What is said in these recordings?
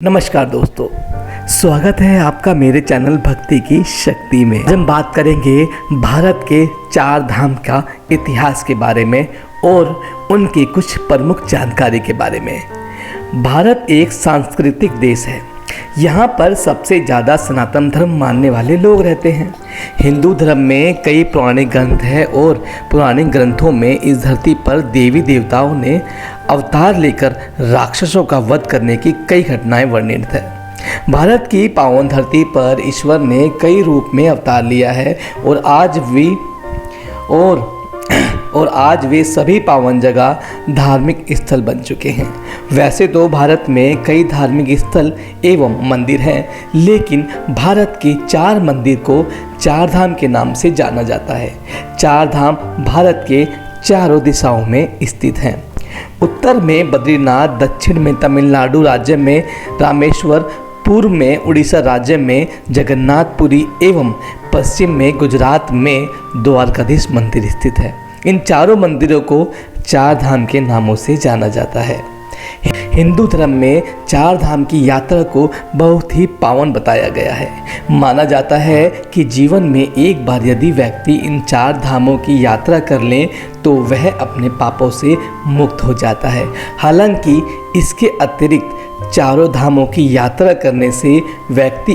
नमस्कार दोस्तों, स्वागत है आपका मेरे चैनल भक्ति की शक्ति में। आज हम बात करेंगे भारत के 4 धाम का इतिहास के बारे में और उनकी कुछ प्रमुख जानकारी के बारे में। भारत एक सांस्कृतिक देश है। यहाँ पर सबसे ज़्यादा सनातन धर्म मानने वाले लोग रहते हैं। हिंदू धर्म में कई पुराने ग्रंथ हैं और पुराने ग्रंथों में इस धरती पर देवी देवताओं ने अवतार लेकर राक्षसों का वध करने की कई घटनाएं वर्णित हैं। भारत की पावन धरती पर ईश्वर ने कई रूप में अवतार लिया है और आज वे सभी पावन जगह धार्मिक स्थल बन चुके हैं। वैसे तो भारत में कई धार्मिक स्थल एवं मंदिर हैं, लेकिन भारत के 4 मंदिर को 4 धाम के नाम से जाना जाता है। 4 धाम भारत के चारों दिशाओं में स्थित हैं। उत्तर में बद्रीनाथ, दक्षिण में तमिलनाडु राज्य में रामेश्वर, पूर्व में उड़ीसा राज्य में जगन्नाथपुरी एवं पश्चिम में गुजरात में द्वारकाधीश मंदिर स्थित है। इन चारों मंदिरों को 4 धाम के नामों से जाना जाता है। हिंदू धर्म में 4 धाम की यात्रा को बहुत ही पावन बताया गया है। माना जाता है कि जीवन में एक बार यदि व्यक्ति इन 4 धामों की यात्रा कर ले तो वह अपने पापों से मुक्त हो जाता है। हालांकि इसके अतिरिक्त चारों धामों की यात्रा करने से व्यक्ति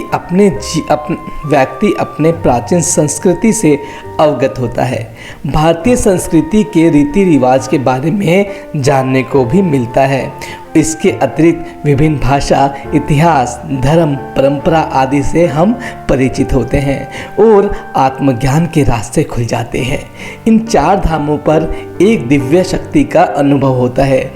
अपने प्राचीन संस्कृति से अवगत होता है। भारतीय संस्कृति के रीति रिवाज के बारे में जानने को भी मिलता है। इसके अतिरिक्त विभिन्न भाषा, इतिहास, धर्म, परंपरा आदि से हम परिचित होते हैं और आत्मज्ञान के रास्ते खुल जाते हैं। इन 4 धामों पर एक दिव्य शक्ति का अनुभव होता है,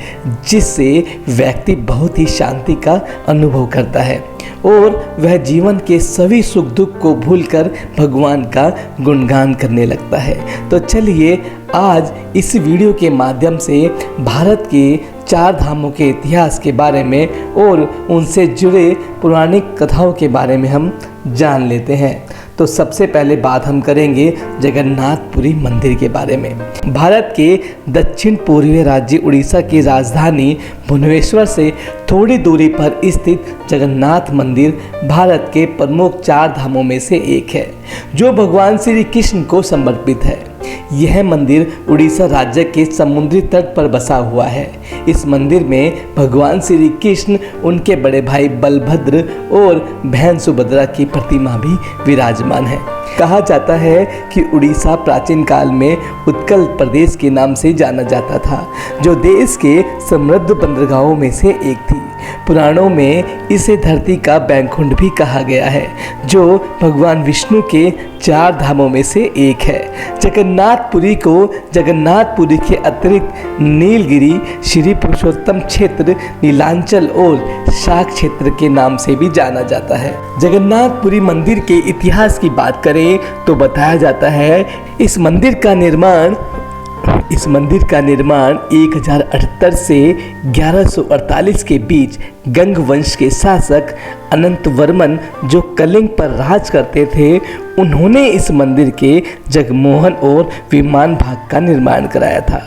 जिससे व्यक्ति बहुत ही शांति का अनुभव करता है और वह जीवन के सभी सुख दुख को भूलकर भगवान का गुणगान करने लगता है। तो चलिए आज इस वीडियो के माध्यम से भारत के 4 धामों के इतिहास के बारे में और उनसे जुड़े पौराणिक कथाओं के बारे में हम जान लेते हैं। तो सबसे पहले बात हम करेंगे जगन्नाथपुरी मंदिर के बारे में। भारत के दक्षिण पूर्वी राज्य उड़ीसा की राजधानी भुवनेश्वर से थोड़ी दूरी पर स्थित जगन्नाथ मंदिर भारत के प्रमुख 4 धामों में से एक है, जो भगवान श्री कृष्ण को समर्पित है। यह मंदिर उड़ीसा राज्य के समुद्री तट पर बसा हुआ है। इस मंदिर में भगवान श्री कृष्ण, उनके बड़े भाई बलभद्र और बहन सुभद्रा की प्रतिमा भी विराजमान है। कहा जाता है कि उड़ीसा प्राचीन काल में उत्कल प्रदेश के नाम से जाना जाता था, जो देश के समृद्ध बंदरगाहों में से एक थी। पुराणों में इसे धरती का बैकुंठ भी कहा गया है, जो भगवान विष्णु के 4 धामों में से एक है। जगन्नाथपुरी को जगन्नाथपुरी के अतिरिक्त नीलगिरी, श्री पुरुषोत्तम क्षेत्र, नीलांचल और शाक क्षेत्र के नाम से भी जाना जाता है। जगन्नाथपुरी मंदिर के इतिहास की बात करें तो बताया जाता है इस मंदिर का निर्माण 1078 से 1148 के बीच गंग वंश के शासक अनंत वर्मन, जो कलिंग पर राज करते थे, उन्होंने इस मंदिर के जगमोहन और विमान भाग का निर्माण कराया था।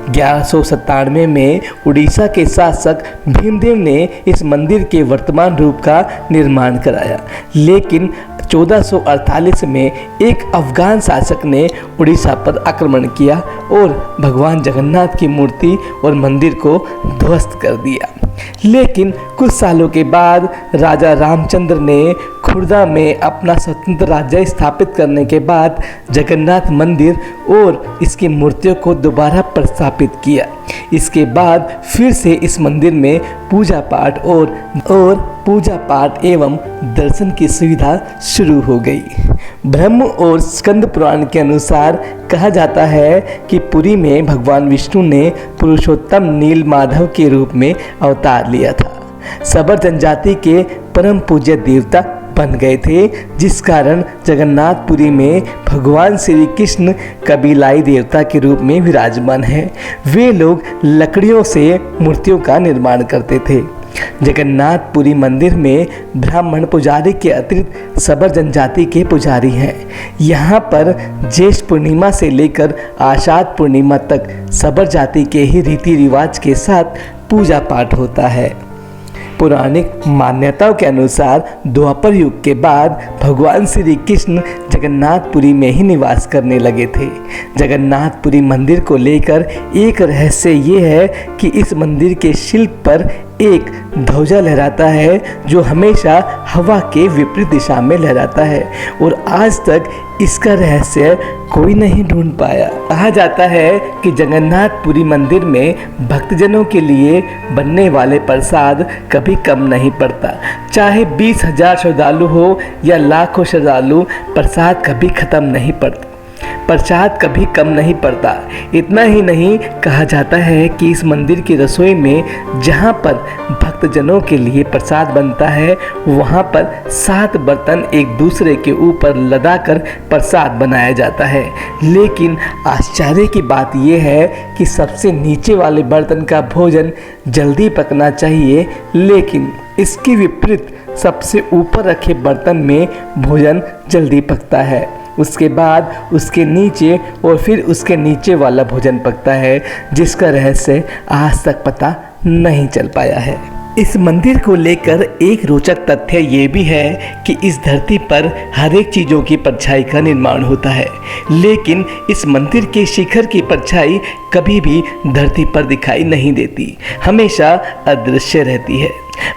1197 में उड़ीसा के शासक भीमदेव ने इस मंदिर के वर्तमान रूप का निर्माण कराया, लेकिन 1448 में एक अफगान शासक ने उड़ीसा पर आक्रमण किया और भगवान जगन्नाथ की मूर्ति और मंदिर को ध्वस्त कर दिया। लेकिन कुछ सालों के बाद राजा रामचंद्र ने खुर्दा में अपना स्वतंत्र राज्य स्थापित करने के बाद जगन्नाथ मंदिर और इसकी मूर्तियों को दोबारा प्रस्थापित किया। इसके बाद फिर से इस मंदिर में पूजा पाठ एवं दर्शन की सुविधा शुरू हो गई। ब्रह्म और स्कंद पुराण के अनुसार कहा जाता है कि पुरी में भगवान विष्णु ने पुरुषोत्तम नील माधव के रूप में अवतार लिया था। सबर जनजाति के परम पूज्य देवता बन गए थे, जिस कारण जगन्नाथपुरी में भगवान श्री कृष्ण कबीलाई देवता के रूप में विराजमान है। वे लोग लकड़ियों से मूर्तियों का निर्माण करते थे। जगन्नाथपुरी मंदिर में ब्राह्मण पुजारी के अतिरिक्त सबर जनजाति के पुजारी हैं। यहाँ पर ज्येष्ठ पूर्णिमा से लेकर आषाढ़ पूर्णिमा तक सबर जाति के ही रीति रिवाज के साथ पूजा पाठ होता है। पौराणिक मान्यताओं के अनुसार द्वापर युग के बाद भगवान श्री कृष्ण जगन्नाथपुरी में ही निवास करने लगे थे। जगन्नाथपुरी मंदिर को लेकर एक रहस्य ये है कि इस मंदिर के शिल्प पर एक ध्वजा लहराता है जो हमेशा हवा के विपरीत दिशा में लहराता है और आज तक इसका रहस्य कोई नहीं ढूंढ पाया। कहा जाता है कि जगन्नाथपुरी मंदिर में भक्तजनों के लिए बनने वाले प्रसाद कभी कम नहीं पड़ता। चाहे 20,000 श्रद्धालु हो या लाखों श्रद्धालु, प्रसाद कभी खत्म नहीं पड़ता, प्रसाद कभी कम नहीं पड़ता। इतना ही नहीं, कहा जाता है कि इस मंदिर की रसोई में जहाँ पर भक्तजनों के लिए प्रसाद बनता है वहाँ पर 7 बर्तन एक दूसरे के ऊपर लदाकर प्रसाद बनाया जाता है। लेकिन आश्चर्य की बात यह है कि सबसे नीचे वाले बर्तन का भोजन जल्दी पकना चाहिए, लेकिन इसके विपरीत सबसे ऊपर रखे बर्तन में भोजन जल्दी पकता है। उसके बाद उसके नीचे और फिर उसके नीचे वाला भोजन पकता है, जिसका रहस्य आज तक पता नहीं चल पाया है। इस मंदिर को लेकर एक रोचक तथ्य ये भी है कि इस धरती पर हर एक चीज़ों की परछाई का निर्माण होता है, लेकिन इस मंदिर के शिखर की परछाई कभी भी धरती पर दिखाई नहीं देती, हमेशा अदृश्य रहती है।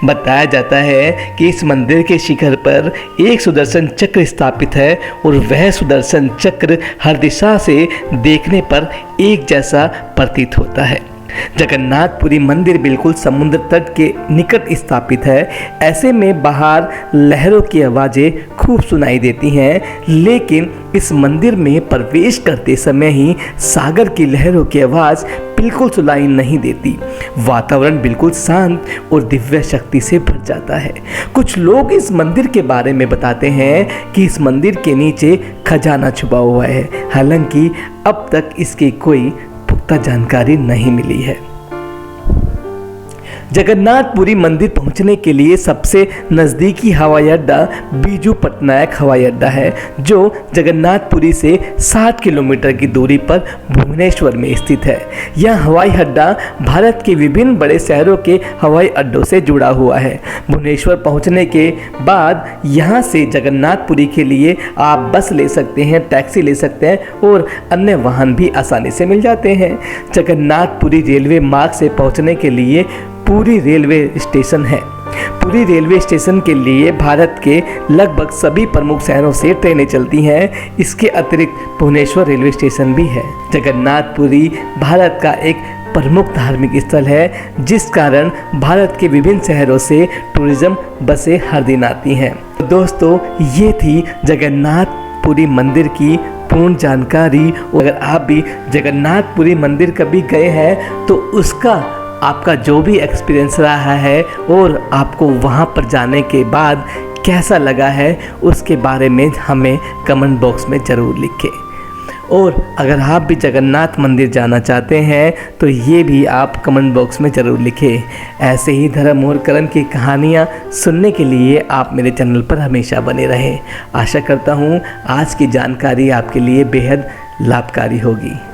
बताया जाता है कि इस मंदिर के शिखर पर एक सुदर्शन चक्र स्थापित है और वह सुदर्शन चक्र हर दिशा से देखने पर एक जैसा प्रतीत होता है। जगन्नाथपुरी मंदिर बिल्कुल समुद्र तट के निकट स्थापित है। ऐसे में बाहर लहरों की आवाज़ें खूब सुनाई देती हैं, लेकिन इस मंदिर में प्रवेश करते समय ही सागर की लहरों की आवाज़ बिल्कुल सुनाई नहीं देती। वातावरण बिल्कुल शांत और दिव्य शक्ति से भर जाता है। कुछ लोग इस मंदिर के बारे में बताते हैं कि इस मंदिर के नीचे खजाना छुपा हुआ है, हालांकि अब तक इसकी कोई पुख्ता जानकारी नहीं मिली है। जगन्नाथपुरी मंदिर पहुंचने के लिए सबसे नज़दीकी हवाई अड्डा बीजू पटनायक हवाई अड्डा है, जो जगन्नाथपुरी से 7 किलोमीटर की दूरी पर भुवनेश्वर में स्थित है। यह हवाई अड्डा भारत के विभिन्न बड़े शहरों के हवाई अड्डों से जुड़ा हुआ है। भुवनेश्वर पहुंचने के बाद यहां से जगन्नाथपुरी के लिए आप बस ले सकते हैं, टैक्सी ले सकते हैं और अन्य वाहन भी आसानी से मिल जाते हैं। जगन्नाथपुरी रेलवे मार्ग से पहुंचने के लिए पुरी रेलवे स्टेशन है। पुरी रेलवे स्टेशन के लिए भारत के लगभग सभी प्रमुख शहरों से ट्रेनें चलती हैं। इसके अतिरिक्त भुवनेश्वर रेलवे स्टेशन भी है। जगन्नाथपुरी भारत का एक प्रमुख धार्मिक स्थल है, जिस कारण भारत के विभिन्न शहरों से टूरिज्म बसें हर दिन आती हैं। दोस्तों, ये थी जगन्नाथपुरी मंदिर की पूर्ण जानकारी। अगर आप भी जगन्नाथपुरी मंदिर कभी गए हैं तो उसका आपका जो भी एक्सपीरियंस रहा है और आपको वहाँ पर जाने के बाद कैसा लगा है, उसके बारे में हमें कमेंट बॉक्स में ज़रूर लिखें। और अगर आप भी जगन्नाथ मंदिर जाना चाहते हैं तो ये भी आप कमेंट बॉक्स में ज़रूर लिखें। ऐसे ही धर्म और कर्म की कहानियाँ सुनने के लिए आप मेरे चैनल पर हमेशा बने रहें। आशा करता हूँ आज की जानकारी आपके लिए बेहद लाभकारी होगी।